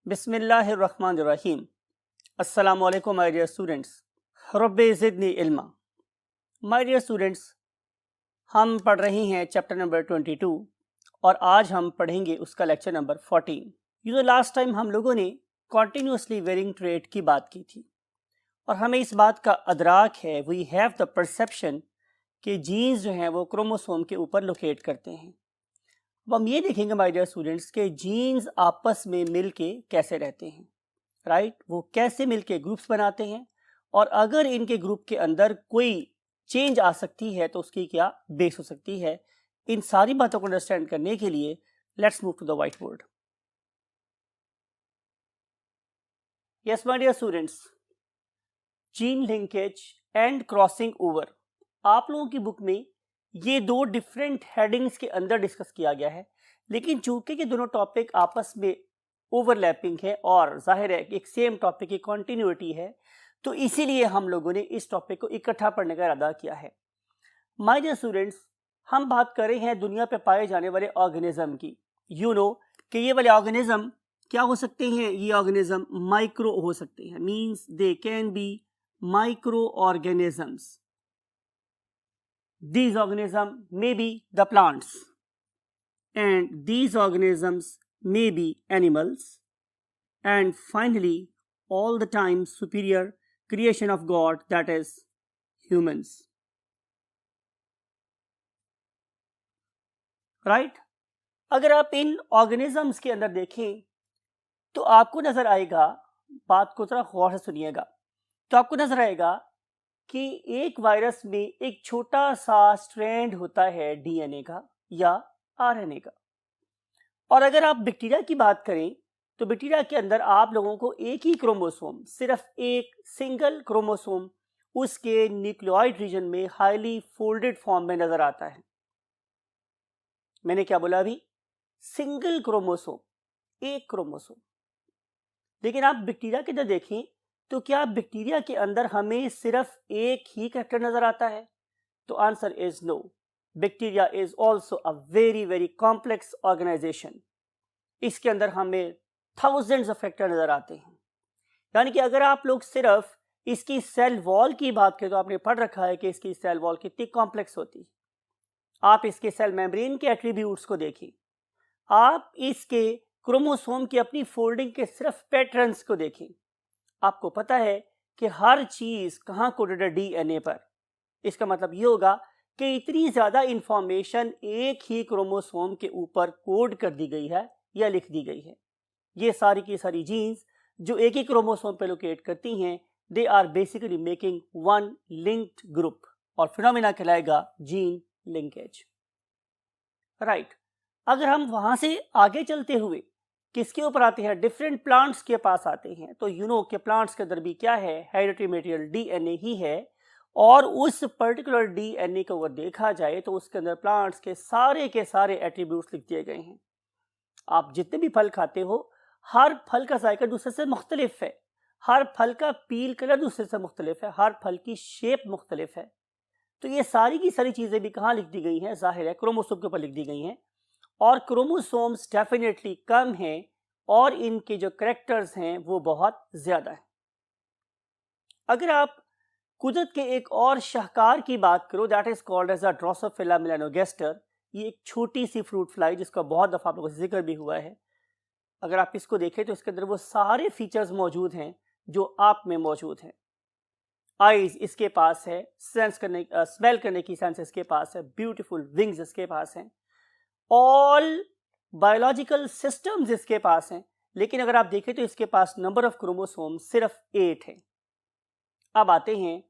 बिस्मिल्लाहिर्रहमानिर्रहीम। अस्सलामु अलैकुम माय डियर स्टूडेंट्स। रब्बे ज़िदनी इल्मा। माय डियर स्टूडेंट्स, हम पढ़ रहे हैं चैप्टर नंबर 22 और आज हम पढ़ेंगे उसका लेक्चर नंबर 14। लास्ट टाइम हम लोगों ने कॉन्टिन्यूसली वेरिंग ट्रेट की बात की थी और हमें इस बात का अदराक है, वी हैव द परसेप्शन कि जीन्स जो हैं वो क्रोमोसोम के ऊपर लोकेट करते हैं। अब हम ये देखेंगे माय डियर स्टूडेंट्स के जीन्स आपस में मिलके कैसे रहते हैं, राइट? वो कैसे मिलके ग्रुप्स बनाते हैं और अगर इनके ग्रुप के अंदर कोई चेंज आ सकती है तो उसकी क्या बेस हो सकती है। इन सारी बातों को अंडरस्टैंड करने के लिए let's move to the whiteboard. Yes my dear students, gene linkage and crossing over आप लोगों की बुक में ये दो डिफरेंट हेडिंग्स के अंदर डिस्कस किया गया है, लेकिन चूंकि ये दोनों टॉपिक आपस में ओवरलैपिंग है और जाहिर है एक सेम टॉपिक की कॉन्टिन्यूटी है, तो इसीलिए हम लोगों ने इस टॉपिक को इकट्ठा पढ़ने का इरादा किया है। माय डियर स्टूडेंट्स, हम बात कर रहे हैं दुनिया पे पाए जाने वाले ऑर्गेनिज्म की। कि ये वाले ऑर्गेनिज्म क्या हो सकते हैं? ये ऑर्गेनिज्म माइक्रो हो सकते हैं, means they can be micro organisms. These organisms may be the plants and these organisms may be animals, and finally all the time superior creation of God, that is humans, right? अगर आप इन organisms के अंदर देखें तो आपको नजर आएगा, बात को जरा गौर से सुनिएगा, तो आपको नजर आएगा कि एक वायरस में एक छोटा सा स्ट्रैंड होता है डीएनए का या आरएनए का। और अगर आप बैक्टीरिया की बात करें तो बैक्टीरिया के अंदर आप लोगों को एक ही क्रोमोसोम, सिर्फ एक सिंगल क्रोमोसोम उसके न्यूक्लियोइड रीजन में हाईली फोल्डेड फॉर्म में नजर आता है। मैंने क्या बोला अभी? सिंगल क्रोमोसोम, एक क्रोमोसोम। लेकिन आप बैक्टीरिया के अंदर देखें तो क्या बैक्टीरिया के अंदर हमें सिर्फ एक ही कैरेक्टर नजर आता है? तो answer is no. Bacteria is also a very very complex organisation. इसके अंदर हमें थाउजेंड्स ऑफ फैक्टर नजर आते हैं। यानी कि अगर आप लोग सिर्फ इसकी सेल वॉल की बात करें तो आपने पढ़ रखा है कि इसकी सेल वॉल कितनी कॉम्प्लेक्स होती है। आप इसके सेल मेम्ब्रेन के एट्रीब्यूट्स को देखिए, आप इसके क्रोमोसोम की अपनी फोल्डिंग के सिर्फ पैटर्न्स को देखें, आपको पता है कि हर चीज कहां कोडेड है? डीएनए पर। इसका मतलब यह होगा कि इतनी ज्यादा इंफॉर्मेशन एक ही क्रोमोसोम के ऊपर कोड कर दी गई है या लिख दी गई है। ये सारी की सारी जीन्स जो एक ही क्रोमोसोम पे लोकेट करती हैं, they are basically making one linked group और फिनोमेना कहलाएगा जीन लिंकेज, राइट? अगर हम वहां से आगे चलते हुए किसके ऊपर आते हैं? डिफरेंट प्लांट्स के पास आते हैं, तो कि प्लांट्स के अंदर भी क्या है? हेरिडिटरी मटेरियल डीएनए ही है। और उस पर्टिकुलर डीएनए को अगर देखा जाए तो उसके अंदर प्लांट्स के सारे एट्रीब्यूट्स लिख दिए गए हैं। आप जितने भी फल खाते हो, हर फल का जायका दूसरे से मुख्तलिफ है, हर फल का पील कलर दूसरे से मुख्तलिफ है, हर फल की शेप मुख्तलिफ है। तो ये सारी की सारी चीजें भी कहाँ लिख दी गई हैं? जाहिर है क्रोमोसोम के ऊपर लिख दी गई हैं। और क्रोमोसोम्स डेफिनेटली कम हैं और इनके जो कैरेक्टर्स हैं वो बहुत ज्यादा है। अगर आप कुदरत के एक और शाहकार की बात करो, that is called as a drosophila melanogaster. ये एक छोटी सी फ्रूट फ्लाई जिसका बहुत दफा आप लोगों से जिक्र भी हुआ है। अगर आप इसको देखें तो इसके अंदर वो सारे फीचर्स मौजूद हैं जो आप में मौजूद हैं। आईज इसके पास है, स्मेल करने की सेंस इसके पास है, ब्यूटीफुल विंग्स इसके पास हैं, ऑल बायोलॉजिकल सिस्टम्स इसके पास हैं। लेकिन अगर आप देखें तो इसके पास नंबर ऑफ क्रोमोसोम सिर्फ 8 है। अब आते हैं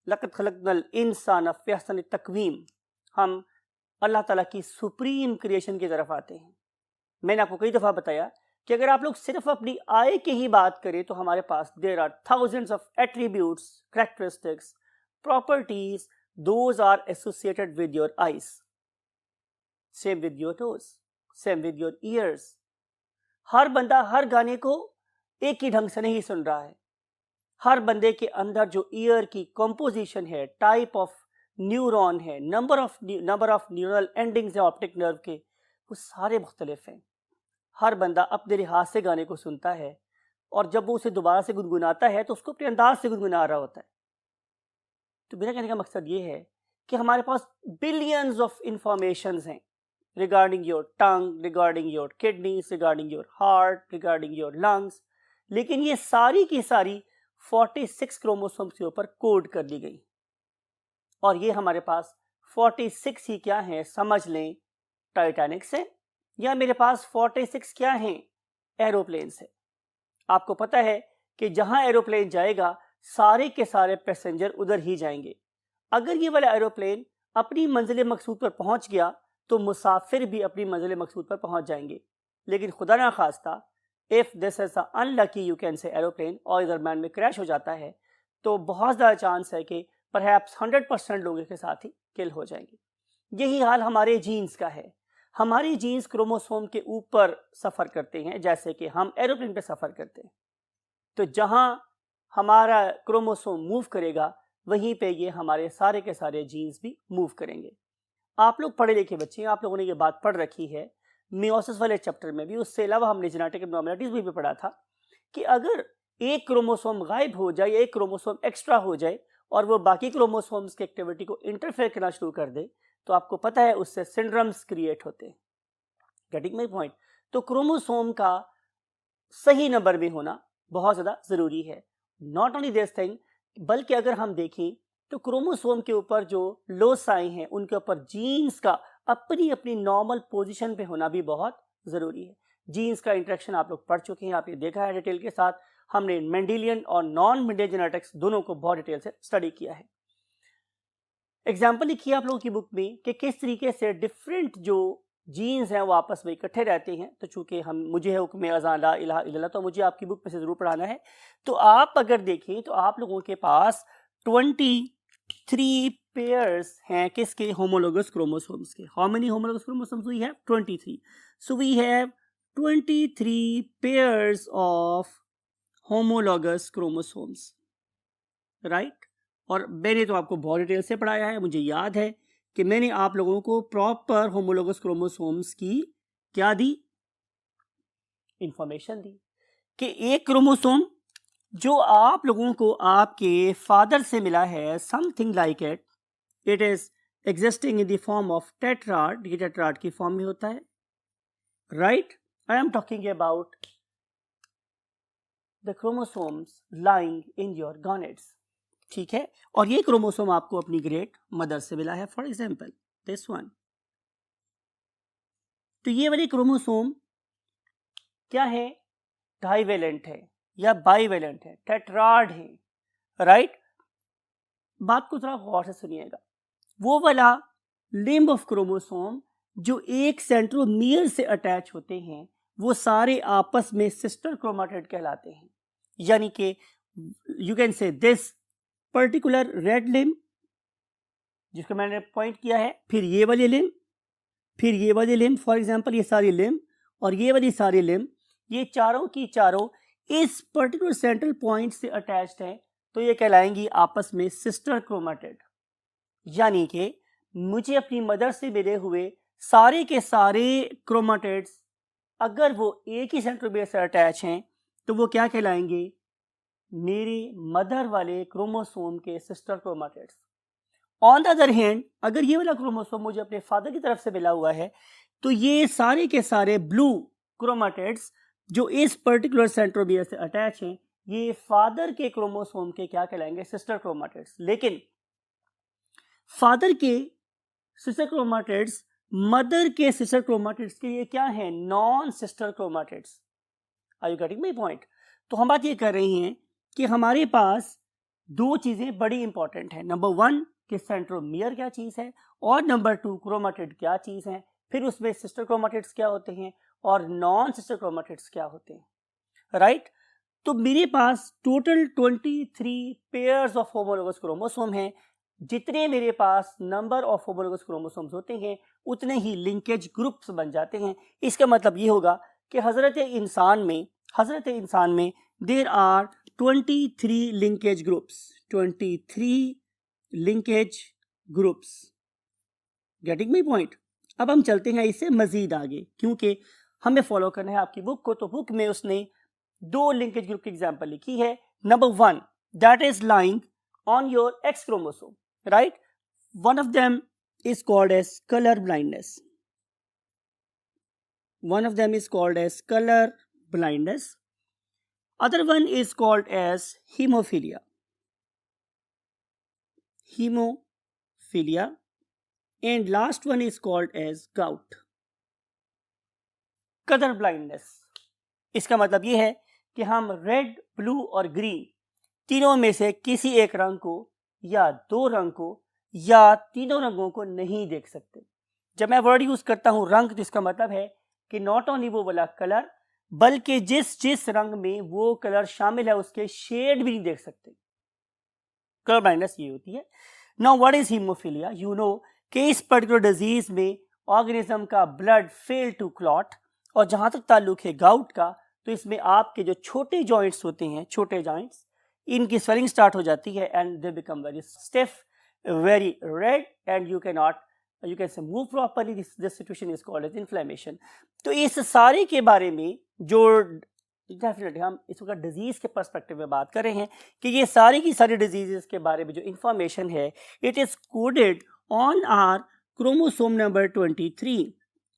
लक़द खलक़नल इंसान फ़ी अहसन तक़वीम। हम अल्लाह ताला की सुप्रीम क्रिएशन की तरफ आते हैं। मैंने आपको कई दफ़ा बताया कि अगर आप लोग सिर्फ अपनी आई की ही बात करें तो हमारे पास there are thousands of attributes, characteristics, properties, those are associated with your eyes, same with your nose, same with your ears. हर बंदा हर गाने को एक ही ढंग से नहीं सुन रहा है। हर बंदे के अंदर जो ईयर की कंपोजिशन है, टाइप ऑफ न्यूरॉन है, नंबर ऑफ न्यूरल एंडिंग्स है ऑप्टिक नर्व के, वो सारे मुख्तलिफ हैं। हर बंदा अपने लिहाज से गाने को सुनता है और जब वो उसे दोबारा से गुनगुनाता है तो उसको अपने अंदाज से गुनगुना रहा होता है। तो मेरा कहने का मकसद ये है कि हमारे पास बिलियंस ऑफ इंफॉर्मेशंस हैं regarding your tongue, regarding your kidneys, regarding your heart, regarding your lungs, लेकिन ये सारी की सारी 46 क्रोमोसोम्स के ऊपर कोड कर दी गई। और ये हमारे पास 46 ही क्या है समझ लें, टाइटैनिक से, या मेरे पास 46 क्या हैं, एरोप्लेन से। आपको पता है कि जहां एरोप्लेन जाएगा सारे के सारे पैसेंजर उधर ही जाएंगे। अगर ये वाला एरोप्लेन अपनी मंजिल मकसूद पर पहुंच गया तो मुसाफिर भी अपनी मंजिल मकसूद पर पहुंच जाएंगे। लेकिन खुदा ना खास्ता if this is unlucky you can say aeroplane और दरम्यान में क्रैश हो जाता है तो बहुत ज़्यादा चांस है कि परहैप्स 100% लोगों के साथ ही किल हो जाएंगे। यही हाल हमारे जीन्स का है। हमारी जीन्स क्रोमोसोम के ऊपर सफ़र करते हैं जैसे कि हम एरोप्लेन पे सफ़र करते हैं। तो जहां हमारा क्रोमोसोम मूव करेगा वहीं पे ये हमारे सारे के सारे जीन्स भी मूव करेंगे। आप लोग पढ़े लिखे बच्चे हैं, आप लोगों ने ये बात पढ़ रखी है मियोसिस वाले चैप्टर में भी। उससे अलावा हमने जेनेटिक एबनॉर्मलिटीज भी पढ़ा था कि अगर एक क्रोमोसोम गायब हो जाए, एक क्रोमोसोम एक्स्ट्रा हो जाए और वो बाकी क्रोमोसोम्स की एक्टिविटी को इंटरफेयर करना शुरू कर दे तो आपको पता है उससे सिंड्रोम्स क्रिएट होते हैं। Getting my point? तो क्रोमोसोम का सही नंबर में होना बहुत ज़्यादा ज़रूरी है। नॉट ओनली दिस थिंग, बल्कि अगर हम देखें तो क्रोमोसोम के ऊपर जो लोसाई हैं उनके ऊपर जीन्स का अपनी अपनी नॉर्मल पोजीशन पे होना भी बहुत ज़रूरी है। जीन्स का इंटरेक्शन आप लोग पढ़ चुके हैं, आप ये देखा है डिटेल के साथ। हमने मेंडेलियन और नॉन मेंडेलियन जेनेटिक्स दोनों को बहुत डिटेल से स्टडी किया है। एग्जाम्पल लिखी है आप लोगों की बुक में कि किस तरीके से डिफरेंट जो जीन्स हैं वो आपस में इकट्ठे रहते हैं। तो चूंकि मुझे है हुक्म अज़ान ला इलाहा इल्लल्लाह, तो मुझे आपकी बुक में से ज़रूर पढ़ाना है। तो आप अगर देखें तो आप लोगों के पास 23 पेयर्स हैं किसके, होमोलोगस क्रोमोसोम्स के। How many homologous chromosomes we have? 23। So we have 23 pairs of homologous chromosomes, right. और मैंने तो आपको बहुत डिटेल से पढ़ाया है। मुझे याद है कि मैंने आप लोगों को प्रॉपर होमोलोगस क्रोमोसोम्स की क्या दी, इंफॉर्मेशन दी कि एक क्रोमोसोम जो आप लोगों को आपके फादर से मिला है, something like it is existing in the form of tetrad. ये टेट्राड की फॉर्म में होता है, right. I am talking about the chromosomes lying in your gonads, ठीक है। और ये क्रोमोसोम आपको अपनी ग्रेट मदर से मिला है, फॉर एग्जाम्पल दिस वन। तो ये वाली क्रोमोसोम क्या है, डाइवेलेंट है या बाइवेलेंट है, टेट्राड है, राइट। बात को थोड़ा गौर से सुनिएगा। वो वाला लिम्ब ऑफ क्रोमोसोम जो एक सेंट्रोमियर से अटैच होते हैं वो सारे आपस में सिस्टर क्रोमाटिड कहलाते हैं। यानी कि यू कैन से दिस पर्टिकुलर रेड लिम्ब जिसको मैंने पॉइंट किया है, फिर ये वाली लिम्ब, फिर ये वाली लिम्ब, फॉर एग्जांपल ये सारी लिम्ब और ये वाली सारी लिम्ब, ये चारों की चारों इस पर्टिकुलर सेंट्रल पॉइंट से अटैच्ड हैं, तो ये कहलाएंगी आपस में सिस्टर क्रोमाटिड। यानी कि मुझे अपनी मदर से मिले हुए सारे के सारे क्रोमाटिड्स अगर वो एक ही सेंट्रोमियर से अटैच हैं तो वो क्या कहलाएंगे, मेरे मदर वाले क्रोमोसोम के sister chromatids. On the other hand अगर ये वाला क्रोमोसोम मुझे अपने फादर की तरफ से मिला हुआ है तो ये सारे के सारे ब्लू क्रोमाटिड्स जो इस पर्टिकुलर सेंट्रोमियर से अटैच हैं ये फादर के क्रोमोसोम के क्या कहलाएंगे, सिस्टर क्रोमाटिड्स। लेकिन फादर के सिस्टर क्रोमाटिड्स मदर के सिस्टर क्रोमाटिड्स के ये क्या है, non sister chromatids. Are you getting my point? तो हम बात ये कर रहे हैं कि हमारे पास दो चीजें बड़ी इंपॉर्टेंट है। नंबर वन कि सेंट्रोमियर क्या चीज है और नंबर टू क्रोमाटिड क्या चीज है, फिर उसमें सिस्टर क्रोमाटिड्स क्या होते हैं और नॉन सिस्टर क्रोमाटिड्स क्या होते हैं, राइट। तो मेरे पास total 23 pairs of homologous chromosome हैं। जितने मेरे पास नंबर ऑफ होमोलोगस क्रोमोसोम्स होते हैं उतने ही लिंकेज ग्रुप्स बन जाते हैं। इसका मतलब ये होगा कि हजरत इंसान में there are 23 linkage groups, 23 linkage groups. Getting my point? अब हम चलते हैं इससे मजीद आगे क्योंकि हमें फॉलो करना है आपकी बुक को। तो बुक में उसने दो लिंकेज ग्रुप की एग्जांपल लिखी है. Number 1 that is lying on your x chromosome, right. One of them is called as color blindness. One of them is called as color blindness. Other one is called as hemophilia. Hemophilia. And last one is called as gout. Color blindness. इसका मतलब ये है कि हम red, blue और green तीनों में से किसी एक रंग को या दो रंग को या तीनों रंगों को नहीं देख सकते. जब मैं वर्ड यूज करता हूं रंग, तो इसका मतलब है कि नॉट ओनली वो वाला कलर, बल्कि जिस रंग में वो कलर शामिल है उसके शेड भी नहीं देख सकते. कलर ब्लाइंडनेस ये होती है. Now what is haemophilia? You know कि इस पर्टिकुलर डिजीज में ऑर्गेनिज्म का ब्लड फेल टू क्लॉट. और जहां तक ताल्लुक है गाउट का, तो इसमें आपके जो छोटे जॉइंट्स होते हैं, छोटे जॉइंट्स, इनकी स्वेलिंग स्टार्ट हो जाती है and they become very stiff, very red, and you can say move properly. This situation is called as inflammation. तो इस सारे के बारे में जो डेफिनेटली हम इस वक्त डिजीज के पर्सपेक्टिव में बात कर रहे हैं कि ये सारी की सारी डिजीजेस के बारे में जो इंफॉर्मेशन है, it is coded on our chromosome number 23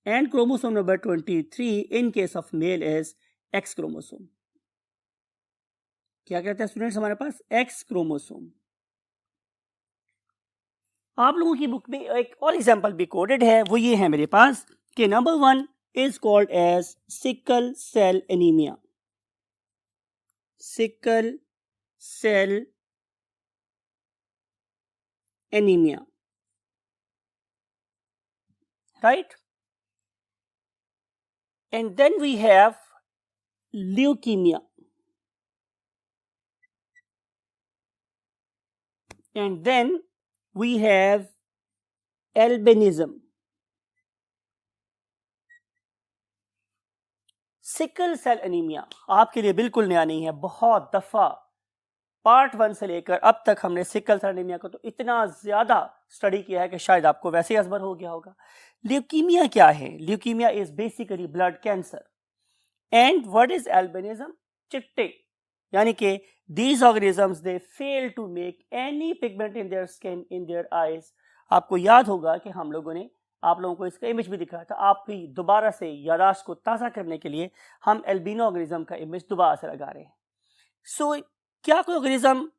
and chromosome number 23 in case of male is X chromosome. क्या कहते हैं स्टूडेंट्स हमारे पास? X chromosome. आप लोगों की बुक में एक और एग्जांपल भी कोडेड है, वो ये है मेरे पास कि number 1 is called as sickle cell anaemia. Sickle cell anaemia, right. And then we have leukaemia. And then we have albinism. Sickle cell anaemia आपके लिए बिल्कुल नया नहीं है. बहुत दफा पार्ट 1 से लेकर अब तक हमने सिकल सेल एनीमिया को तो इतना ज्यादा स्टडी किया है कि शायद आपको वैसे ही असबर हो गया होगा. ल्यूकीमिया क्या है? Leukaemia is basically blood cancer. And what is albinism? चिट्टे, यानी कि these organisms they fail to make any pigment in their skin, in their eyes. आपको याद होगा कि हम लोगों ने आप लोगों को इसका इमेज भी दिखाया था. आपकी दोबारा से यादाश्त को ताज़ा करने के लिए हम एल्बिनो ऑर्गेनिज्म का इमेज दोबारा से लगा रहे हैं. सो क्या कोई ऑर्गेनिज्म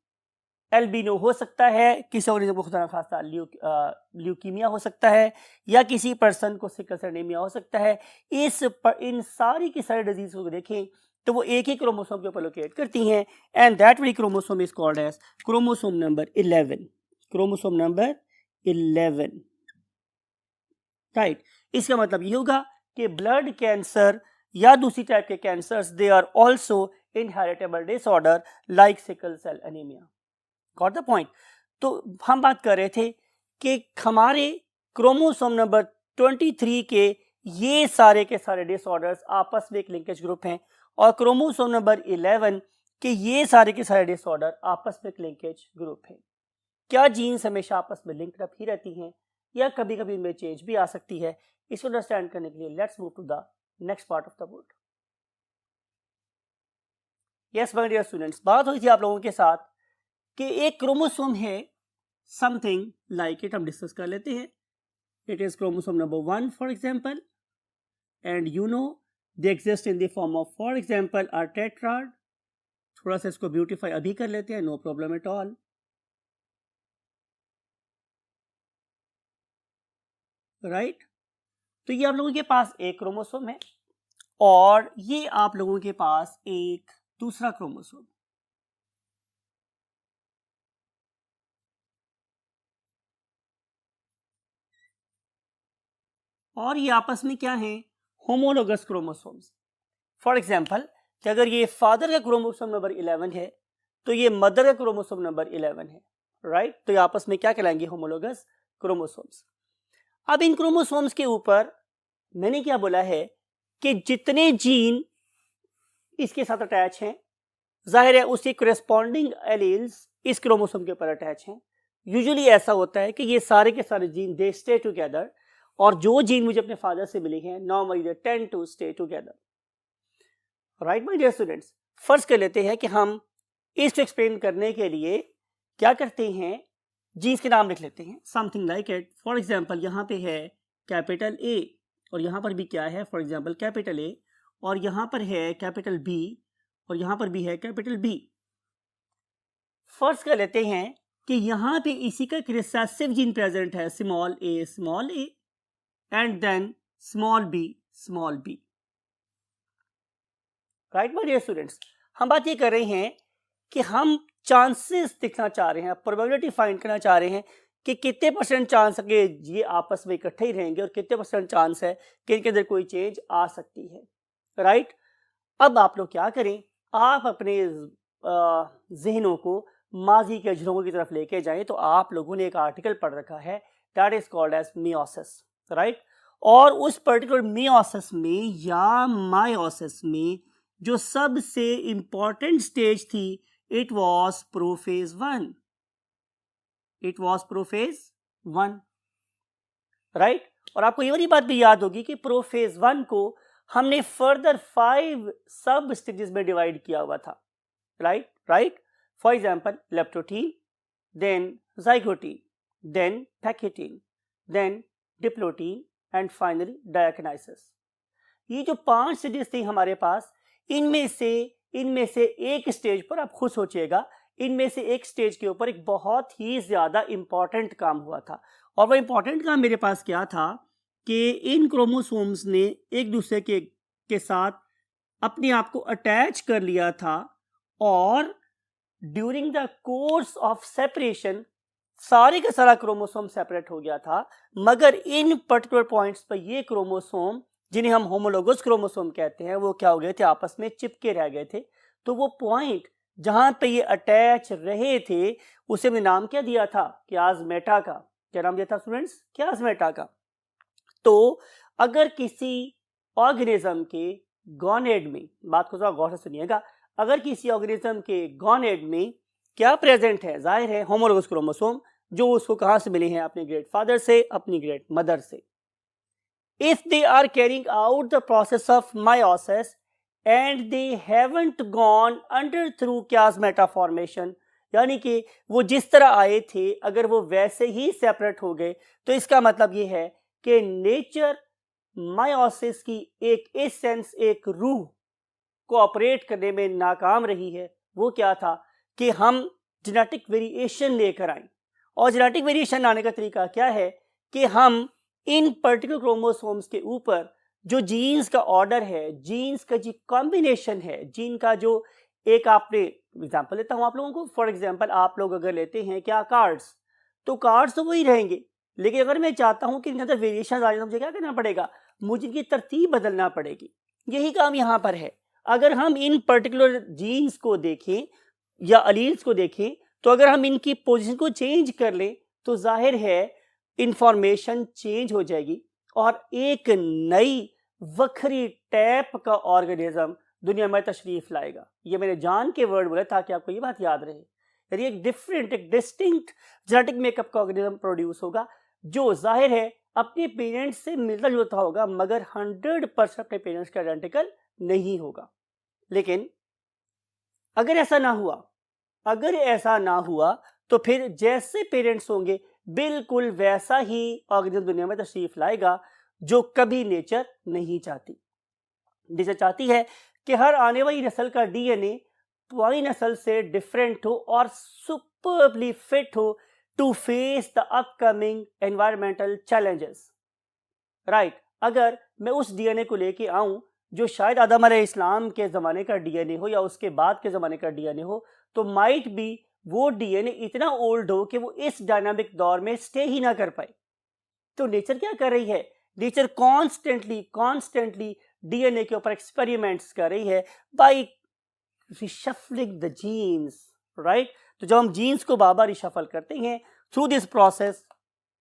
एल्बिनो हो सकता है? किसी ऑर्गेनिज्म को खुदा न खास्ता ल्यूकीमिया हो सकता है, या किसी पर्सन को सिकल सेल एनीमिया हो सकता है. इन सारी की सारी डिजीज को देखें तो वो एक ही क्रोमोसोम के ऊपर लोकेट करती हैं. And that very chromosome is called as chromosome number 11. Chromosome number 11, right. इसका मतलब ये होगा कि ब्लड कैंसर या दूसरी टाइप के cancers they are also inheritable disorder like sickle cell anaemia. Got the point? तो हम बात कर रहे थे कि हमारे क्रोमोसोम नंबर 23 के ये सारे के सारे डिसऑर्डर्स आपस में एक लिंकेज ग्रुप हैं, और क्रोमोसोम नंबर 11 के ये सारे के सारे डिसऑर्डर आपस में एक लिंकेज ग्रुप है. क्या जीन्स हमेशा आपस में लिंक्ड अप ही रहती हैं या कभी कभी इनमें चेंज भी आ सकती है? इसको अंडरस्टैंड करने के लिए let's move to the next part of the word. Yes my dear students, बात हुई थी आप लोगों के साथ कि एक क्रोमोसोम है, समथिंग लाइक इट हम डिस्कस कर लेते हैं. It is chromosome number 1 for example, and you know they exist in the form of, for example, a tetrad. थोड़ा सा इसको ब्यूटीफाई अभी कर लेते हैं, no problem at all. Right. तो ये आप लोगों के पास एक क्रोमोसोम है और ये आप लोगों के पास एक दूसरा क्रोमोसोम. और ये आपस में क्या है? Homologous chromosomes. फॉर एग्जाम्पल, कि अगर ये फादर का क्रोमोसोम नंबर 11 है तो ये मदर का क्रोमोसोम नंबर 11 है, राइट. तो ये आपस में क्या कहलाएंगे? Homologous chromosomes. अब इन क्रोमोसोम्स के ऊपर मैंने क्या बोला है कि जितने जीन इसके साथ अटैच हैं, जाहिर है उसकी करेस्पॉन्डिंग एलील्स इस क्रोमोसोम के ऊपर अटैच हैं. यूजुअली ऐसा होता है कि ये सारे के सारे जीन दे स्टे टुगेदर, और जो जीन मुझे अपने फादर से मिले हैं normally they tend to stay together. Right my dear students. फर्ज कर लेते हैं कि हम इसको एक्सप्लेन करने के लिए क्या करते हैं, जीन्स के नाम लिख लेते हैं, something like it. For example यहाँ पे है कैपिटल ए और यहाँ पर भी क्या है, फॉर एग्जाम्पल कैपिटल ए, और यहाँ पर है कैपिटल बी और यहाँ पर भी है कैपिटल बी। फर्ज कर लेते हैं कि यहाँ पे इसी का एक रिसेसिव जीन प्रेजेंट है, small A and then small B. Right my dear students, हम बात ये कर रहे हैं कि हम चांसेस दिखना चाह रहे हैं, प्रोबेबिलिटी फाइंड करना चाह रहे हैं कि कितने परसेंट चांस है कि ये आपस में इकट्ठे ही रहेंगे और कितने परसेंट चांस है कि इनके अंदर कोई चेंज आ सकती है। राइट, अब आप लोग क्या करें, आप अपने जहनों को माजी के अजरों की तरफ लेके जाएं। तो आप लोगों ने एक आर्टिकल पढ़ रखा है that is called as meiosis. Right, और उस पर्टिकुलर मियोसिस में या मायोसिस में जो सबसे इंपॉर्टेंट स्टेज थी, it was prophase one. Right, और आपको ये वाली बात भी याद होगी कि प्रोफेज 1 को हमने फर्दर 5 सब स्टेजेस में डिवाइड किया हुआ था। Right, for example leptotene, then zygotene, then pachytene, then diplotene and finally diakinesis. ये जो 5 स्टेजेस थी हमारे पास, इनमें से एक स्टेज पर आप खुद सोचिएगा, इनमें से एक स्टेज के ऊपर एक बहुत ही ज्यादा इंपॉर्टेंट काम हुआ था। और वो इंपॉर्टेंट काम मेरे पास क्या था कि इन क्रोमोसोम्स ने एक दूसरे के साथ अपने आप को अटैच कर लिया था और during the course of separation सारे का सारा क्रोमोसोम सेपरेट हो गया था, मगर इन पर्टिकुलर पॉइंट्स पर ये क्रोमोसोम जिन्हें हम होमोलोगस क्रोमोसोम कहते हैं, वो क्या हो गए थे, आपस में चिपके रह गए थे। तो वो पॉइंट जहां पे ये अटैच रहे थे उसे हमने नाम क्या दिया था, क्याज़मेटा का। क्या नाम दिया था स्टूडेंट्स, क्याज़मेटा का। तो अगर किसी ऑर्गेनिज्म के गॉनेड में, बात को थोड़ा गौर से सुनिएगा, अगर किसी ऑर्गेनिज्म के गॉनेड में क्या प्रेजेंट है, जाहिर है होमोलोगस क्रोमोसोम, जो उसको कहां से मिले हैं, अपने ग्रेट फादर से, अपनी ग्रेट मदर से। If they are carrying out the process of meiosis and they haven't gone under through chiasmata formation, यानी कि वो जिस तरह आए थे अगर वो वैसे ही सेपरेट हो गए, तो इसका मतलब ये है कि नेचर मायोसिस की एक एसेंस, एक रूह को ऑपरेट करने में नाकाम रही है। वो क्या था कि हम जेनेटिक वेरिएशन लेकर आए, और जेनेटिक वेरिएशन लाने का तरीका क्या है कि हम इन पर्टिकुलर क्रोमोसोम्स के ऊपर जो जीन्स का ऑर्डर है, जीन्स का जो कॉम्बिनेशन है, जीन का जो एक, आपने एग्जांपल लेता हूं आप लोगों को, फॉर एग्जांपल आप लोग अगर लेते हैं क्या कार्ड्स, तो कार्ड्स तो वही रहेंगे, लेकिन अगर मैं चाहता हूं कि इनके अंदर वेरिएशन आ जाए तो मुझे क्या करना पड़ेगा, मुझे इनकी तरतीब बदलना पड़ेगी। यही काम यहां पर है। अगर हम इन पर्टिकुलर जीन्स को देखें या अलील्स को देखें, तो अगर हम इनकी पोजीशन को चेंज कर लें तो जाहिर है इंफॉर्मेशन चेंज हो जाएगी और एक नई वखरी टाइप का ऑर्गेनिज्म दुनिया में तशरीफ लाएगा। ये मैंने जान के वर्ड बोले ताकि आपको ये बात याद रहे। यानी एक डिफरेंट, एक डिस्टिंक्ट जेनेटिक मेकअप का ऑर्गेनिज्म प्रोड्यूस होगा, जो जाहिर है अपने पेरेंट्स से मिलता जुलता होगा, मगर 100% अपने पेरेंट्स का आइडेंटिकल नहीं होगा। लेकिन अगर ऐसा ना हुआ तो फिर जैसे पेरेंट्स होंगे बिल्कुल वैसा ही ऑर्गेनिज्म दुनिया में तशरीफ लाएगा, जो कभी नेचर नहीं चाहती। नेचर चाहती है कि हर आने वाली नस्ल का डीएनए पुरानी नस्ल से डिफरेंट हो और सुपरबली फिट हो to face the upcoming environmental challenges. Right, अगर मैं उस डीएनए को लेके आऊं जो शायद आदम अलैहिस्सलाम के ज़माने का डीएनए हो या उसके बाद के ज़माने का डीएनए हो, तो माइट बी वो डीएनए इतना ओल्ड हो कि वो इस डायनामिक दौर में स्टे ही ना कर पाए। तो नेचर क्या कर रही है, नेचर कॉन्स्टेंटली डीएनए के ऊपर एक्सपेरिमेंट्स कर रही है by reshuffling the genes. Right, तो जब हम जीन्स को बार बार रिशफल करते हैं through this process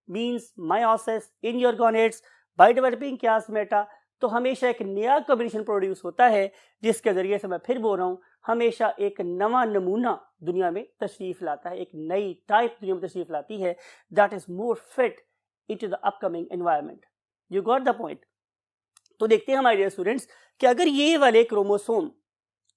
means meiosis in your gonads by developing chiasmata, तो हमेशा एक नया कॉम्बिनेशन प्रोड्यूस होता है, जिसके जरिए से मैं फिर बोल रहा हूं, हमेशा एक नवा नमूना दुनिया में तशरीफ लाता है, एक नई टाइप दुनिया में तशरीफ लाती है that is more fit into the upcoming environment. You got the point. तो देखते हैं हमारे डियर स्टूडेंट्स कि अगर ये वाले क्रोमोसोम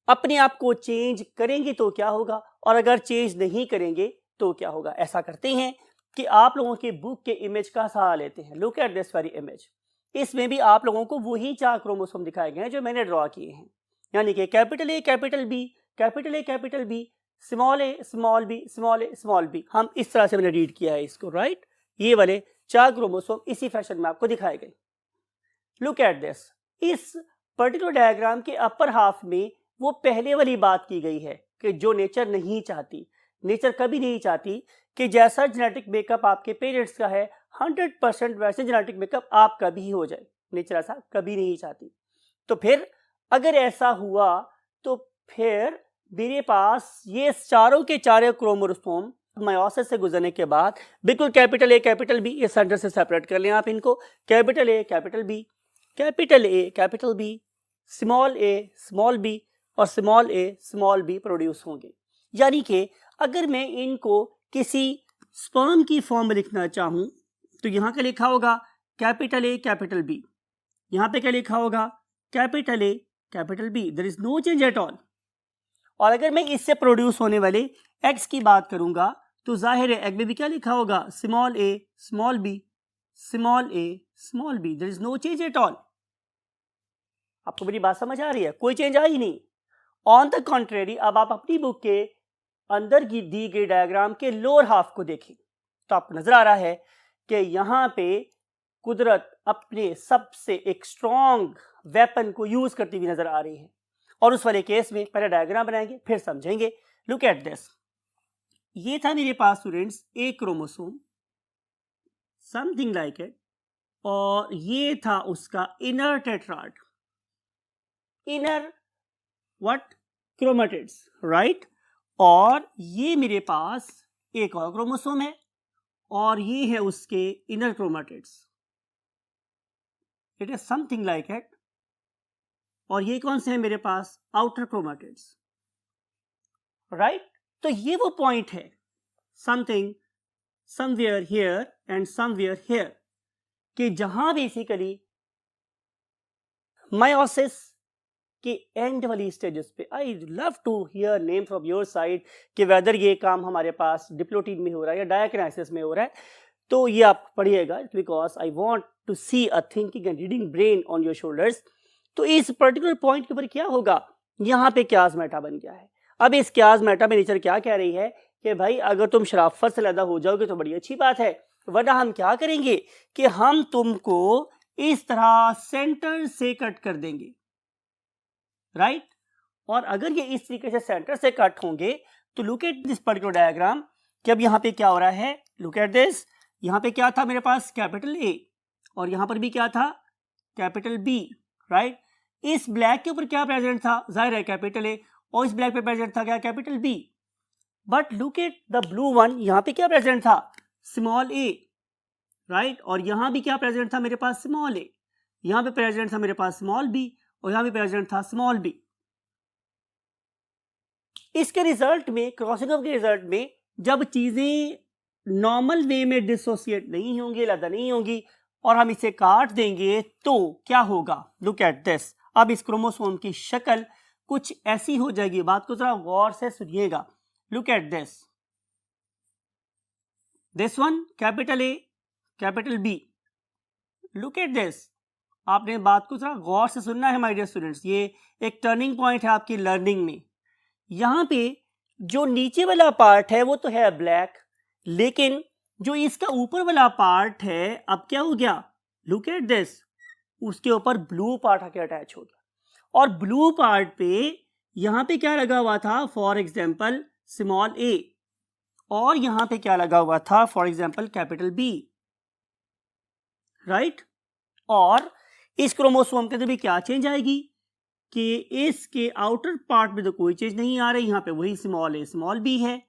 अपने आप को चेंज करेंगे तो क्या होगा, और अगर चेंज नहीं करेंगे तो क्या होगा। ऐसा करते हैं कि आप लोगों के बुक के इमेज का सहारा लेते हैं। Look at this very image. इसमें भी आप लोगों को वही 4 क्रोमोसोम दिखाए गए हैं जो मैंने ड्रॉ किए हैं, यानी कि capital A capital B, capital A capital B, small A small B, small A small B. हम इस तरह से मैंने रीड किया है इसको, राइट। ये वाले 4 क्रोमोसोम इसी फैशन में आपको दिखाए गए। Look at this. इस पर्टिकुलर डायग्राम के अपर हाफ में वो पहले वाली बात की गई है कि जो नेचर नहीं चाहती, नेचर कभी नहीं चाहती कि जैसा जेनेटिक मेकअप आपके पेरेंट्स का है 100% वैसे जेनेटिक मेकअप आपका भी हो जाए। नेचर ऐसा कभी नहीं चाहती। तो फिर अगर ऐसा हुआ तो फिर मेरे पास ये चारों के चारों क्रोमोसोम मायोसिस से गुजरने के बाद बिल्कुल कैपिटल ए कैपिटल बी, ये सेंटर से सेपरेट कर लें आप इनको, capital A capital B, capital A capital B, small A small B और स्मॉल ए स्मॉल बी प्रोड्यूस होंगे। यानी कि अगर मैं इनको किसी स्पर्म की फॉर्म में लिखना चाहूं तो यहां क्या लिखा होगा, कैपिटल ए कैपिटल बी, यहां पे क्या लिखा होगा, capital A capital B, there is no change at all. और अगर मैं इससे प्रोड्यूस होने वाले एक्स की बात करूंगा तो जाहिर है एक्स में भी क्या लिखा होगा, small A small B, small A small B, there is no change at all. आपको मेरी बात समझ आ रही है, कोई चेंज आई नहीं। ऑन द कॉन्ट्रेरी, अब आप अपनी बुक के अंदर की दी गई डायग्राम के लोअर हाफ को देखें तो आपको नजर आ रहा है कि यहां पे कुदरत अपने सबसे एक स्ट्रॉन्ग वेपन को यूज करती हुई नजर आ रही है। और उस वाले केस में पहले डायग्राम बनाएंगे फिर समझेंगे। Look at this. ये था मेरे पास स्टूडेंट्स एक क्रोमोसोम, समथिंग लाइक इट, और ये था उसका inner tetrad, inner what, chromatids, right. और ये मेरे पास एक और क्रोमोसोम है और ये है उसके inner chromatids, it is something like it. और ये कौन से हैं मेरे पास, आउटर क्रोमेटिड्स, राइट। तो ये वो पॉइंट है, something somewhere here and somewhere here, कि जहां बेसिकली मायोसिस के एंड वाली स्टेजेस पे, I love to hear name from your side कि वेदर ये काम हमारे पास डिप्लोटिन में हो रहा है या डायकिनेसिस में हो रहा है, तो ये आप पढ़िएगा, because I want to see a thinking and reading brain on your shoulders. तो इस पर्टिकुलर पॉइंट के ऊपर क्या होगा, यहाँ पे क्याज़मेटा बन गया है। अब इस क्याज़मेटा में नेचर क्या कह रही है कि भाई अगर तुम शराफत से पैदा हो जाओगे तो बड़ी अच्छी बात है, वरना हम क्या करेंगे कि हम तुमको इस तरह सेंटर से कट कर देंगे, राइट। और अगर ये इस तरीके से सेंटर से कट होंगे तो look at this particular diagram कि अब यहाँ पे क्या हो रहा है, लुक एट दिस। यहाँ पे क्या था मेरे पास, कैपिटल ए, और यहाँ पर भी क्या था, कैपिटल बी, राइट। इस ब्लैक के ऊपर क्या प्रेजेंट था, जाहिर है कैपिटल ए, और इस ब्लैक पे प्रेजेंट था क्या, capital B. But look at the blue one, यहाँ पे क्या प्रेजेंट था, स्मॉल ए, राइट। और यहाँ भी क्या प्रेजेंट था मेरे पास, स्मॉल ए, यहाँ पे प्रेजेंट था मेरे पास स्मॉल बी, और यहाँ भी प्रेजेंट था स्मॉल बी। इसके रिजल्ट में, क्रॉसिंग ऑफ के रिजल्ट में, जब चीजें नॉर्मल वे में डिसोसिएट नहीं होंगी, अलग नहीं होंगी, और हम इसे काट देंगे तो क्या होगा, लुक एट दिस। अब इस क्रोमोसोम की शक्ल कुछ ऐसी हो जाएगी, बात को जरा गौर से सुनिएगा। Look at this, this one capital A capital B, look at this. आपने बात को जरा गौर से सुनना है माय डियर स्टूडेंट्स, ये एक टर्निंग पॉइंट है आपकी लर्निंग में। यहाँ पे जो नीचे वाला पार्ट है वो तो है ब्लैक, लेकिन जो इसका ऊपर वाला पार्ट है अब क्या हो गया, लुक एट दिस, उसके ऊपर ब्लू पार्ट आके अटैच हो गया। और ब्लू पार्ट पे यहाँ पे क्या लगा हुआ था, फॉर एग्जाम्पल स्मॉल ए, और यहाँ पे क्या लगा हुआ था, for example capital B, right. और इस क्रोमोसोम के अंदर भी क्या चेंज आएगी कि इसके आउटर पार्ट में तो कोई चेंज नहीं आ रही, यहाँ पे वही स्मॉल ए स्मॉल बी है,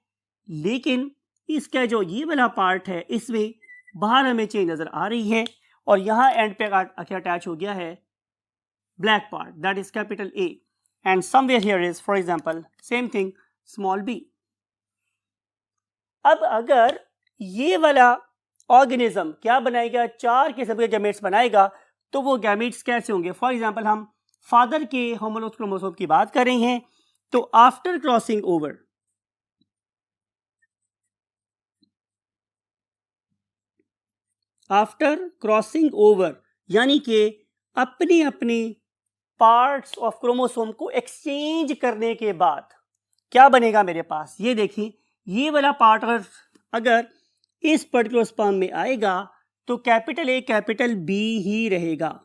लेकिन इसका जो ये वाला पार्ट है इसमें बाहर हमें चेंज नजर आ रही है, और यहाँ एंड पे आके अटैच हो गया है black part, that is capital A, and somewhere here is for example same thing small B. अब अगर ये वाला ऑर्गेनिज्म क्या बनाएगा, 4 किस्म के गैमेट्स बनाएगा, तो वो गैमेट्स कैसे होंगे, फॉर एग्जांपल हम फादर के होमोलोगस क्रोमोसोम की बात कर रहे हैं, तो after crossing over, after crossing over यानी कि अपने अपने पार्ट्स ऑफ क्रोमोसोम को एक्सचेंज करने के बाद क्या बनेगा मेरे पास, ये देखिए, ये वाला पार्ट अगर इस पर्टिकुलर स्पर्म में आएगा तो कैपिटल ए कैपिटल बी ही रहेगा,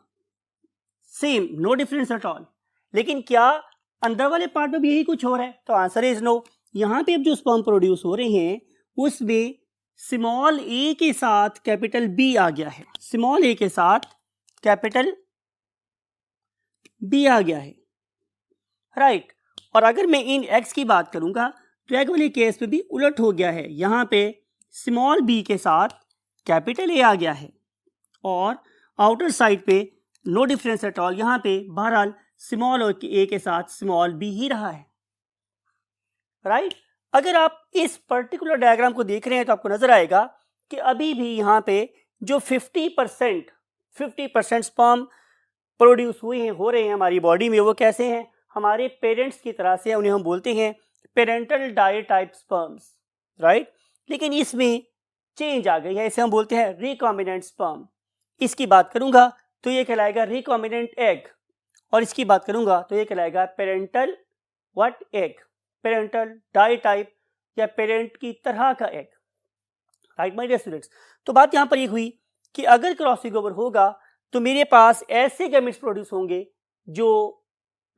same, no difference at all. लेकिन क्या अंदर वाले पार्ट में भी यही कुछ हो रहा है? तो आंसर इज नो। यहां पे अब जो स्पर्म प्रोड्यूस हो रहे हैं उसमें स्मॉल ए के साथ कैपिटल बी आ गया है, स्मॉल ए के साथ कैपिटल बी आ गया है, राइट। और अगर मैं इन एक्स की बात करूंगा तो एग वाले केस में भी उलट हो गया है, यहां पे स्मॉल बी के साथ कैपिटल ए आ गया है और आउटर साइड पे नो डिफरेंस एट ऑल, यहां पे बहरहाल स्मॉल ए के साथ स्मॉल बी ही रहा है, राइट। अगर आप इस पर्टिकुलर डायग्राम को देख रहे हैं तो आपको नजर आएगा कि अभी भी यहां पे जो 50% स्पर्म प्रोड्यूस हुए हैं, हो रहे हैं हमारी बॉडी में, वो कैसे हैं? हमारे पेरेंट्स की तरह से, उन्हें हम बोलते हैं पेरेंटल डाई-टाइप स्पर्म्स, राइट। लेकिन इसमें चेंज आ गई है, इसे हम बोलते हैं रिकॉम्बिनेंट स्पर्म। इसकी बात करूंगा तो ये कहलाएगा रिकॉम्बिनेंट एग, और इसकी बात करूंगा तो ये कहलाएगा पेरेंटल व्हाट एग, पेरेंटल डाई-टाइप या पेरेंट की तरह का egg, right my dear students. तो बात यहां पर ये हुई कि अगर क्रॉसिंग ओवर होगा तो मेरे पास ऐसे गैमेट्स प्रोड्यूस होंगे जो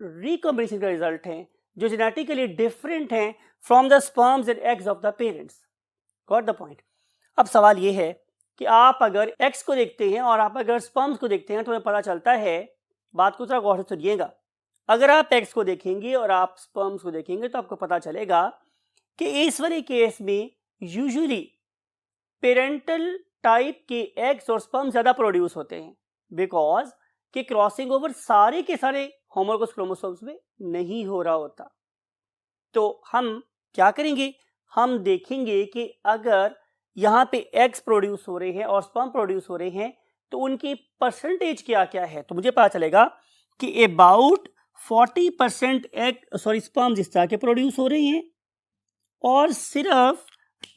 रिकॉम्बिनेशन का रिजल्ट हैं, जो जेनेटिकली डिफरेंट हैं from the sperms and eggs of the parents. Got the point. अब सवाल ये है कि आप अगर एक्स को देखते हैं और आप अगर स्पर्म्स को देखते हैं तो हमें पता चलता है, बात को थोड़ा गौर से सुनिएगा, अगर आप एक्स को देखेंगे और आप स्पर्म्स को देखेंगे तो आपको पता चलेगा कि इस वाले केस में यूजुअली पेरेंटल टाइप के एग्स और स्पर्म ज्यादा प्रोड्यूस होते हैं, बिकॉज कि क्रॉसिंग ओवर सारे के सारे होमोलोगस क्रोमोसोम्स में नहीं हो रहा होता। तो हम क्या करेंगे, हम देखेंगे कि अगर यहाँ पे एग्स प्रोड्यूस हो रहे हैं और स्पर्म प्रोड्यूस हो रहे हैं तो उनकी परसेंटेज क्या क्या है। तो मुझे पता चलेगा कि अबाउट 40% स्पर्म इस तरह के प्रोड्यूस हो रहे हैं और सिर्फ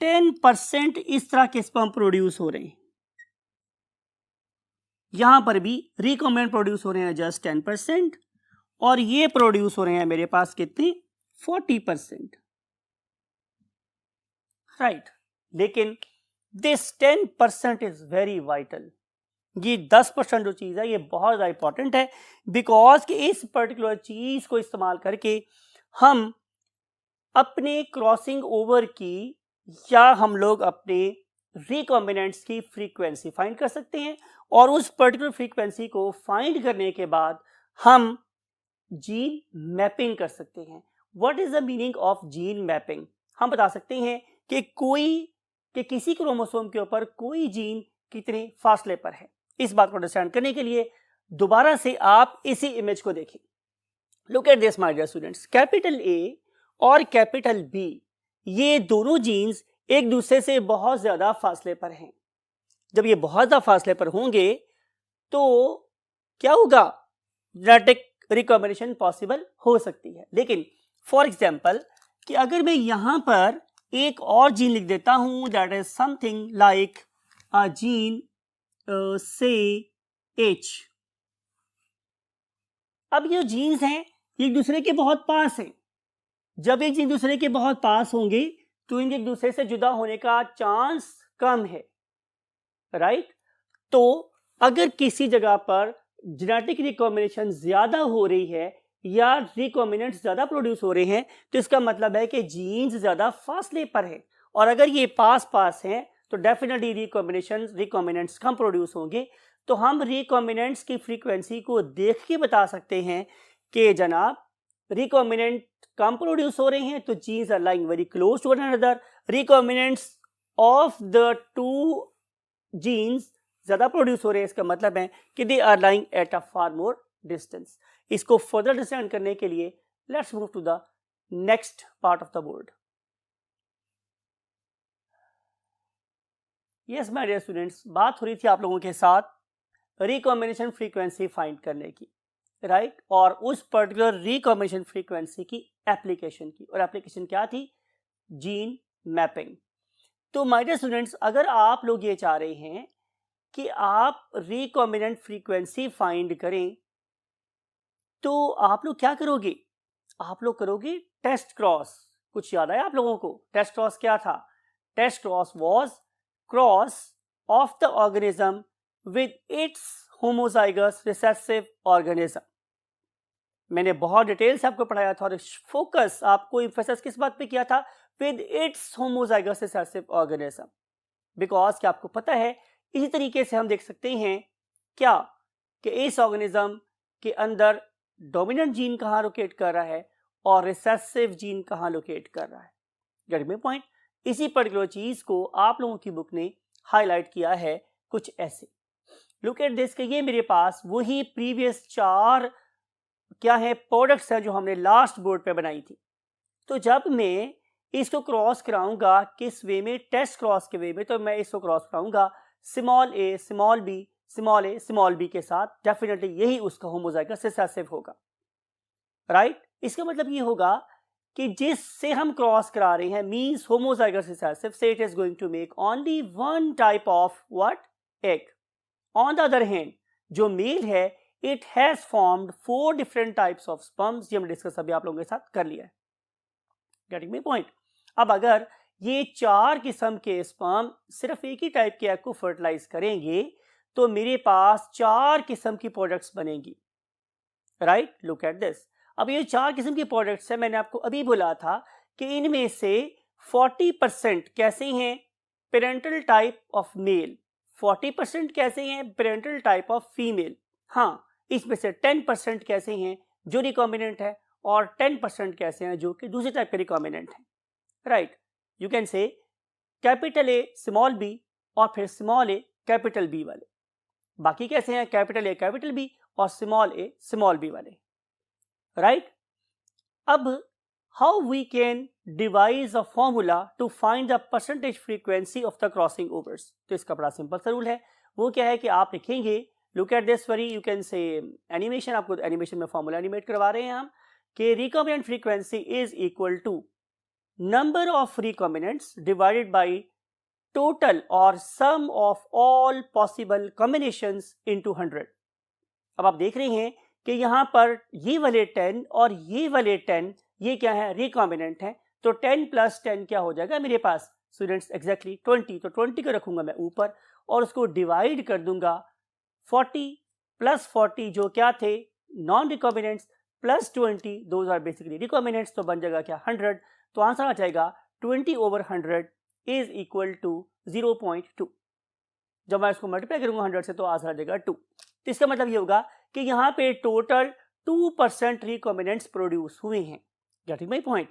10% इस तरह के स्पर्म प्रोड्यूस हो रहे हैं। यहां पर भी रिकॉम्बिनेंट प्रोड्यूस हो रहे हैं जस्ट 10% और ये प्रोड्यूस हो रहे हैं मेरे पास कितने, 40%, राइट। लेकिन दिस 10% इज वेरी वाइटल, ये 10% जो चीज है ये बहुत ज्यादा इंपॉर्टेंट है, बिकॉज कि इस पर्टिकुलर चीज को इस्तेमाल करके हम अपने क्रॉसिंग ओवर की या हम लोग अपने रिकॉम्बिनेंट्स की फ्रीक्वेंसी फाइंड कर सकते हैं और उस पर्टिकुलर फ्रीक्वेंसी को फाइंड करने के बाद हम जीन मैपिंग कर सकते हैं। What is the meaning of gene mapping? हम बता सकते हैं कि किसी क्रोमोसोम के ऊपर कोई जीन कितने फासले पर है। इस बात को अंडरस्टैंड करने के लिए दोबारा से आप इसी इमेज को देखें। Look at this my dear students, capital A और कैपिटल बी, ये दोनों जीन्स एक दूसरे से बहुत ज्यादा फासले पर हैं। जब ये बहुत ज्यादा फासले पर होंगे तो क्या होगा, जेनेटिक रिकॉम्बिनेशन पॉसिबल हो सकती है। लेकिन फॉर एग्जांपल कि अगर मैं यहां पर एक और जीन लिख देता हूं, that is something like a gene से एच। अब ये जीन्स हैं एक दूसरे के बहुत पास हैं। जब एक जीन दूसरे के बहुत पास होंगे तो इनके एक दूसरे से जुदा होने का चांस कम है, राइट। तो अगर किसी जगह पर जेनेटिक रिकॉम्बिनेशन ज्यादा हो रही है या रिकॉम्बिनेंट्स ज्यादा प्रोड्यूस हो रहे हैं तो इसका मतलब है कि जीन्स ज्यादा फासले पर है, और अगर ये पास पास हैं तो डेफिनेटली रिकॉम्बिनेंट्स कम प्रोड्यूस होंगे। तो हम रिकॉम्बिनेंट्स की फ्रीक्वेंसी को देख के बता सकते हैं कि जनाब रिकॉम्बिनेंट कम प्रोड्यूस हो रहे हैं तो genes are lying very close to one another, recombinants of the two genes ज्यादा प्रोड्यूस हो रहे हैं, इसका मतलब है कि they are lying at a far more distance. इसको फर्दर अंडरस्टैंड करने के लिए let's move to the next part of the board. Yes my dear students, बात हो रही थी आप लोगों के साथ रिकॉम्बिनेशन फ्रीक्वेंसी फाइंड करने की। राइट, और उस पर्टिकुलर रिकॉम्बिनेशन फ्रीक्वेंसी की एप्लीकेशन की, और एप्लीकेशन क्या थी? Gene mapping. तो माय डियर स्टूडेंट्स, अगर आप लोग ये चाह रहे हैं कि आप रिकॉम्बिनेंट फ्रीक्वेंसी फाइंड करें, तो आप लोग क्या करोगे? आप लोग करोगे टेस्ट क्रॉस। कुछ याद आया आप लोगों को? टेस्ट क्रॉस क्या था? Test cross was cross of the organism with its homozygous recessive organism. मैंने बहुत डिटेल से आपको पढ़ाया था और फोकस आपको एम्फेसिस किस बात पे किया था? With its homozygous recessive organism. Because क्या आपको पता है, इसी तरीके से हम देख सकते हैं क्या कि इस ऑर्गेनिज्म के अंदर डोमिनेंट जीन कहाँ लोकेट कर रहा है और रिसेसिव जीन कहाँ लोकेट कर रहा है। Get me point? इसी पर्टिकुलर चीज को आप लोगों की बुक ने हाईलाइट किया है कुछ ऐसे। लुक एट दिस, कि ये मेरे पास वही प्रीवियस 4 क्या है प्रोडक्ट्स हैं जो हमने लास्ट बोर्ड पे बनाई थी। तो जब मैं इसको क्रॉस कराऊंगा किस वे में? टेस्ट क्रॉस के वे में। तो मैं इसको क्रॉस कराऊंगा स्मॉल ए स्मॉल बी, स्मॉल ए स्मॉल बी के साथ। डेफिनेटली यही उसका होमोजाइगस रिसेसिव होगा, राइट। इसका मतलब ये होगा कि जिससे हम क्रॉस करा रहे हैं means homozygous recessive, so it is going to make only one type of what? Egg. On the other hand जो मेल है, it has formed 4 different types of sperms. ये हमने डिस्कस अभी आप लोगों के साथ कर लिया है। Getting me point? अब अगर ये 4 किस्म के स्पर्म सिर्फ एक ही टाइप के एग को फर्टिलाइज करेंगे तो मेरे पास 4 किस्म की प्रोडक्ट्स बनेंगी, राइट। Look at this. अब ये 4 किस्म की प्रोडक्ट्स है, मैंने आपको अभी बोला था कि इनमें से 40% कैसे हैं? Parental type of male. 40% कैसे हैं? Parental type of female. हाँ, इसमें से 10% कैसे हैं? जो रिकॉम्बिनेंट है, और 10% कैसे हैं? जो कि दूसरे टाइप के रिकॉम्बिनेंट हैं, right. You can say capital A small B और फिर स्मॉल ए कैपिटल बी वाले। बाकी कैसे हैं? कैपिटल ए कैपिटल बी और स्मॉल ए स्मॉल बी वाले, राइट। अब how we can devise a formula to find the percentage frequency of the crossing overs? तो इसका बड़ा सिंपल सा रूल है। वो क्या है कि आप लिखेंगे, look at this very, you can say animation, आपको एनिमेशन में फॉर्मूला एनिमेट करवा रहे हैं हम, कि recombinant frequency is equal to number of recombinants divided by total or sum of all possible combinations into 100। अब आप देख रहे हैं कि यहाँ पर ये वाले 10 और ये वाले 10 ये क्या है? रिकॉम्बिनेंट हैं। तो 10 प्लस 10 क्या हो जाएगा मेरे पास स्टूडेंट्स? एग्जैक्टली 20। तो 20 को रखूंगा मैं ऊपर और उसको डिवाइड कर दूंगा 40 प्लस 40 जो क्या थे? Non recombinants, plus 20 those are basically recombinants. तो बन जाएगा क्या? 100। तो आंसर आ जाएगा 20/100 इज इक्वल टू 0.2। जब मैं इसको मल्टीप्लाई करूंगा 100 से तो आंसर आ जाएगा 2। तो इसका मतलब ये होगा कि यहाँ पे टोटल 2% रिकॉम्बिनेंट्स प्रोड्यूस हुए हैं। Getting my point?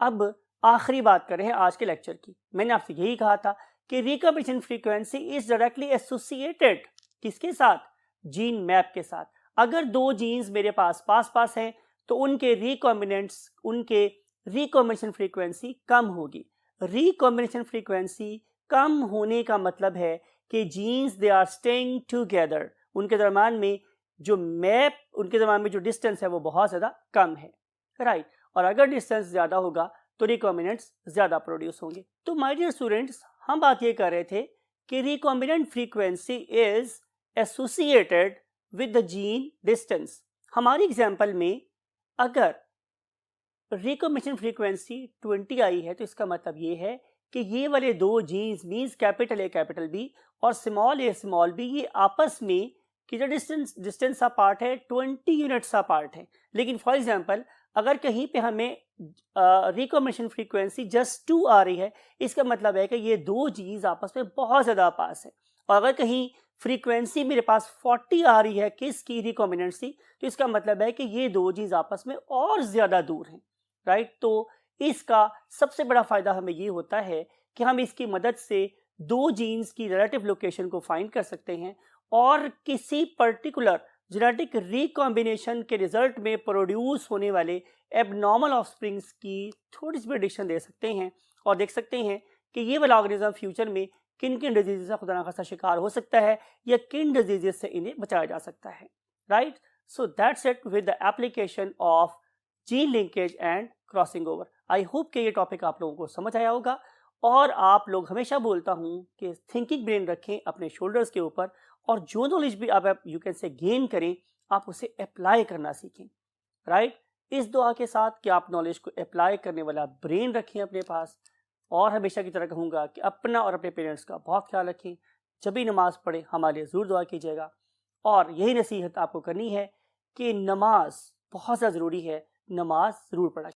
अब आखिरी बात कर रहे हैं आज के लेक्चर की। मैंने आपसे यही कहा था कि recombination frequency is directly associated किसके साथ? जीन मैप के साथ। अगर 2 जीन्स मेरे पास पास हैं तो उनके रिकॉम्बिनेशन फ्रीक्वेंसी कम होगी। रिकॉम्बिनेशन फ्रीक्वेंसी कम होने का मतलब है कि genes they are staying together, उनके दरम्यान में जो मैप, उनके दरम्यान में जो डिस्टेंस है वो बहुत ज़्यादा कम है, राइट। और अगर डिस्टेंस ज़्यादा होगा तो रिकॉम्बिनेंट्स ज़्यादा प्रोड्यूस होंगे। तो माय डियर स्टूडेंट्स, हम बात ये कर रहे थे कि recombinant frequency is associated with the gene distance. हमारी एग्जाम्पल में अगर रिकॉम्बिनेशन फ्रीक्वेंसी 20 आई है तो इसका मतलब ये है कि ये वाले 2 genes means capital A capital B और स्मॉल ए स्मॉल बी, ये आपस में कि जो डिस्टेंस अपार्ट है 20 यूनिट्स अपार्ट है। लेकिन फॉर एग्जांपल अगर कहीं पे हमें रिकॉम्बिनेशन फ्रीक्वेंसी जस्ट 2 आ रही है, इसका मतलब है कि ये 2 जीन्स आपस में बहुत ज़्यादा पास है। और अगर कहीं फ्रीक्वेंसी मेरे पास 40 आ रही है किसकी? रिकॉम्बिनेंट्स की, तो इसका मतलब है कि ये 2 जीन्स आपस में और ज़्यादा दूर हैं, राइट। तो इसका सबसे बड़ा फायदा हमें ये होता है कि हम इसकी मदद से 2 जीन्स की रिलेटिव लोकेशन को फाइंड कर सकते हैं और किसी पर्टिकुलर जेनेटिक रिकॉम्बिनेशन के रिजल्ट में प्रोड्यूस होने वाले एबनॉर्मल ऑफस्प्रिंग्स की थोड़ी सी प्रेडिक्शन दे सकते हैं और देख सकते हैं कि ये वाला ऑर्गेनिज्म फ्यूचर में किन किन डिजीज का खुदा ना खास्ता शिकार हो सकता है या किन डिजीज से इन्हें बचाया जा सकता है, right. So that's it with the application of gene linkage and crossing over. I hope कि ये टॉपिक आप लोगों को समझ आया होगा। और आप लोग हमेशा बोलता हूँ कि थिंकिंग ब्रेन रखें अपने शोल्डर्स के ऊपर, और जो नॉलेज भी आप यू कैन से गेन करें, आप उसे अप्लाई करना सीखें, राइट। इस दुआ के साथ कि आप नॉलेज को अप्लाई करने वाला ब्रेन रखें अपने पास। और हमेशा की तरह कहूँगा कि अपना और अपने पेरेंट्स का बहुत ख्याल रखें। जब भी नमाज़ पढ़े हमारे लिए ज़रूर दुआ कीजिएगा। और यही नसीहत आपको करनी है कि नमाज बहुत ज़्यादा ज़रूरी है, नमाज ज़रूर पढ़ा